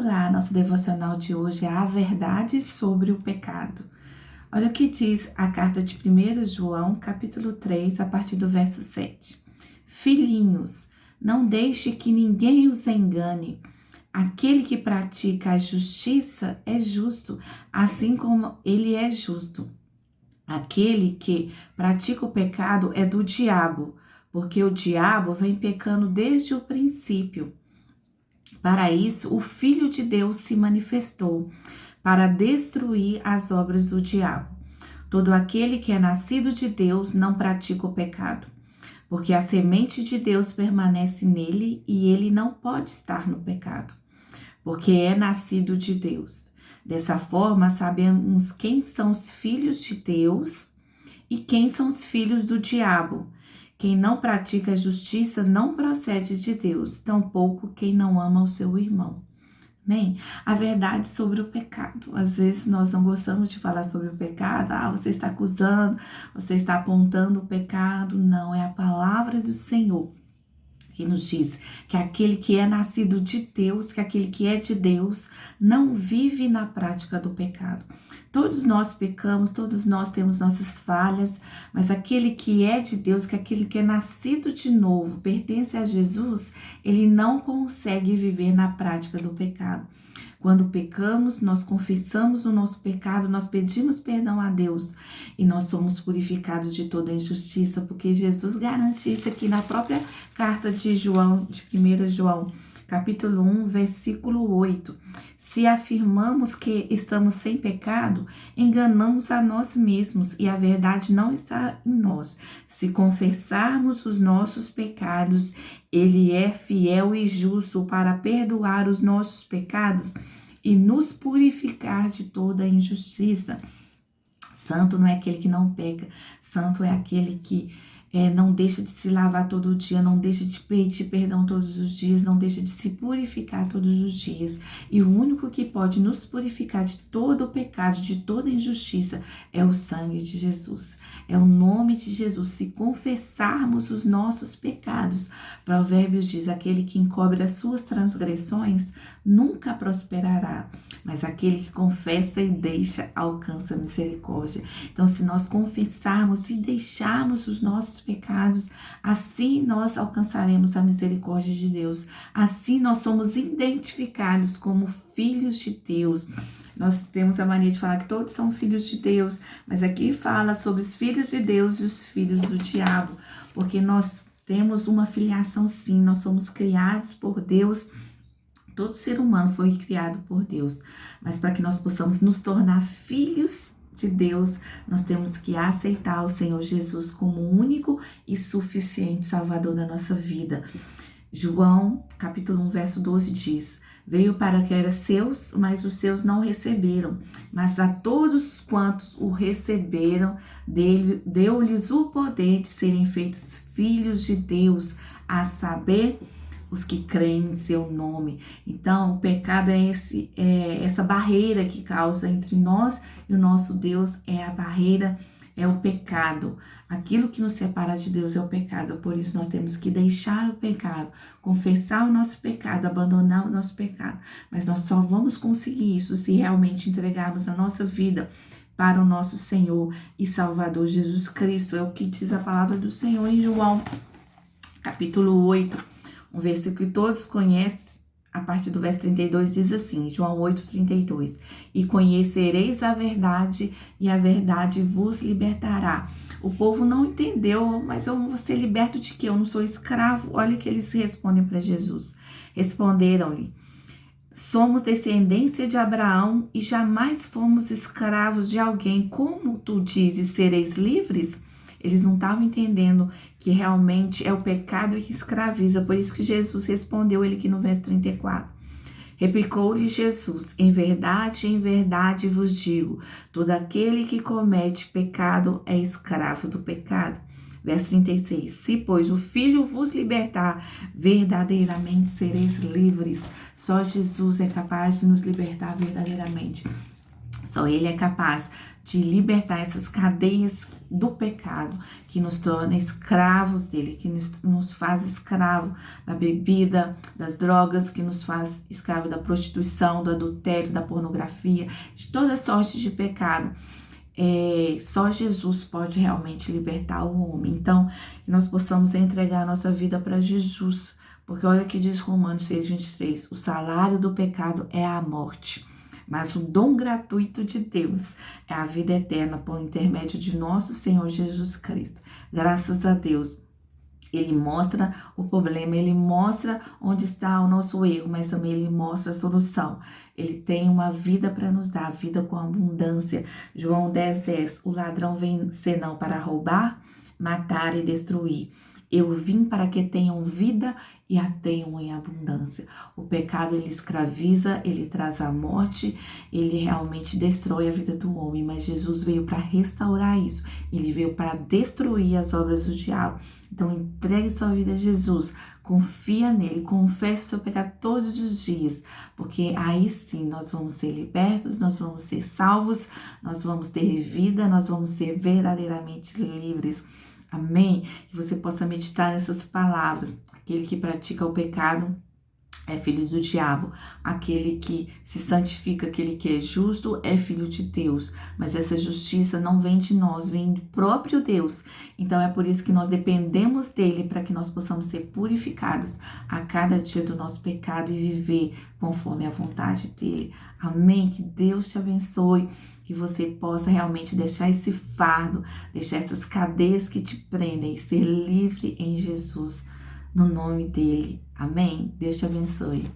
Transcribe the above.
Olá, nosso devocional de hoje é a verdade sobre o pecado. Olha o que diz a carta de 1 João, capítulo 3, a partir do verso 7. Filhinhos, não deixe que ninguém os engane. Aquele que pratica a justiça é justo, assim como ele é justo. Aquele que pratica o pecado é do diabo, porque o diabo vem pecando desde o princípio. Para isso, o Filho de Deus se manifestou, para destruir as obras do diabo. Todo aquele que é nascido de Deus não pratica o pecado, porque a semente de Deus permanece nele e ele não pode estar no pecado, porque é nascido de Deus. Dessa forma, sabemos quem são os filhos de Deus e quem são os filhos do diabo. Quem não pratica a justiça não procede de Deus, tampouco quem não ama o seu irmão. Amém? A verdade sobre o pecado. Às vezes nós não gostamos de falar sobre o pecado. Você está acusando, você está apontando o pecado. Não, é a palavra do Senhor que nos diz que aquele que é nascido de Deus, que aquele que é de Deus, não vive na prática do pecado. Todos nós pecamos, todos nós temos nossas falhas, mas aquele que é de Deus, que aquele que é nascido de novo, pertence a Jesus, ele não consegue viver na prática do pecado. Quando pecamos, nós confessamos o nosso pecado, nós pedimos perdão a Deus e nós somos purificados de toda injustiça, porque Jesus garante isso aqui na própria carta de João, de 1 João, capítulo 1, versículo 8. Se afirmamos que estamos sem pecado, enganamos a nós mesmos e a verdade não está em nós. Se confessarmos os nossos pecados, Ele é fiel e justo para perdoar os nossos pecados e nos purificar de toda injustiça. Santo não é aquele que não peca, santo é aquele que não deixa de se lavar todo dia, não deixa de pedir perdão todos os dias, não deixa de se purificar todos os dias. E o único que pode nos purificar de todo o pecado, de toda injustiça, é o sangue de Jesus. É o nome de Jesus. Se confessarmos os nossos pecados, Provérbios diz, aquele que encobre as suas transgressões nunca prosperará, mas aquele que confessa e deixa alcança misericórdia. Então, se nós confessarmos e deixarmos os nossos pecados, assim nós alcançaremos a misericórdia de Deus. Assim nós somos identificados como filhos de Deus. Nós temos a mania de falar que todos são filhos de Deus, mas aqui fala sobre os filhos de Deus e os filhos do diabo, porque nós temos uma filiação sim, nós somos criados por Deus. Todo ser humano foi criado por Deus, mas para que nós possamos nos tornar filhos de Deus, nós temos que aceitar o Senhor Jesus como o único e suficiente Salvador da nossa vida. João, capítulo 1, verso 12 diz, veio para que era seus, mas os seus não receberam, mas a todos quantos o receberam, deu-lhes o poder de serem feitos filhos de Deus, a saber, os que creem em seu nome. Então, o pecado é essa barreira que causa entre nós e o nosso Deus, é a barreira, é o pecado. Aquilo que nos separa de Deus é o pecado, por isso nós temos que deixar o pecado, confessar o nosso pecado, abandonar o nosso pecado. Mas nós só vamos conseguir isso se realmente entregarmos a nossa vida para o nosso Senhor e Salvador Jesus Cristo. É o que diz a palavra do Senhor em João, capítulo 8. Um versículo que todos conhecem, a partir do verso 32, diz assim, João 8:32. E conhecereis a verdade, e a verdade vos libertará. O povo não entendeu, mas eu vou ser liberto de quê? Eu não sou escravo. Olha que eles respondem para Jesus. Responderam-lhe, somos descendência de Abraão e jamais fomos escravos de alguém. Como tu dizes, sereis livres? Eles não estavam entendendo que realmente é o pecado que escraviza. Por isso que Jesus respondeu ele aqui no verso 34. Replicou-lhe Jesus, em verdade vos digo, todo aquele que comete pecado é escravo do pecado. Verso 36, se, pois, o Filho vos libertar, verdadeiramente sereis livres. Só Jesus é capaz de nos libertar verdadeiramente. Só Ele é capaz de libertar essas cadeias do pecado que nos torna escravos dele, que nos faz escravo da bebida, das drogas, que nos faz escravo da prostituição, do adultério, da pornografia, de toda sorte de pecado. Só Jesus pode realmente libertar o homem. Então, que nós possamos entregar a nossa vida para Jesus, porque olha o que diz Romanos 6:23, o salário do pecado é a morte, mas o dom gratuito de Deus é a vida eterna por intermédio de nosso Senhor Jesus Cristo. Graças a Deus. Ele mostra o problema, ele mostra onde está o nosso erro, mas também ele mostra a solução. Ele tem uma vida para nos dar, vida com abundância. João 10:10, o ladrão vem senão para roubar, matar e destruir. Eu vim para que tenham vida e a tenham em abundância. O pecado, ele escraviza, ele traz a morte, ele realmente destrói a vida do homem, mas Jesus veio para restaurar isso. Ele veio para destruir as obras do diabo. Então, entregue sua vida a Jesus, confia nele, confesse o seu pecado todos os dias, porque aí sim nós vamos ser libertos, nós vamos ser salvos, nós vamos ter vida, nós vamos ser verdadeiramente livres. Amém? Que você possa meditar nessas palavras. Aquele que pratica o pecado é filho do diabo. Aquele que se santifica, aquele que é justo, é filho de Deus. Mas essa justiça não vem de nós, vem do próprio Deus. Então é por isso que nós dependemos dele, para que nós possamos ser purificados a cada dia do nosso pecado e viver conforme a vontade dele. Amém? Que Deus te abençoe. Que você possa realmente deixar esse fardo, deixar essas cadeias que te prendem e ser livre em Jesus, no nome dele. Amém? Deus te abençoe.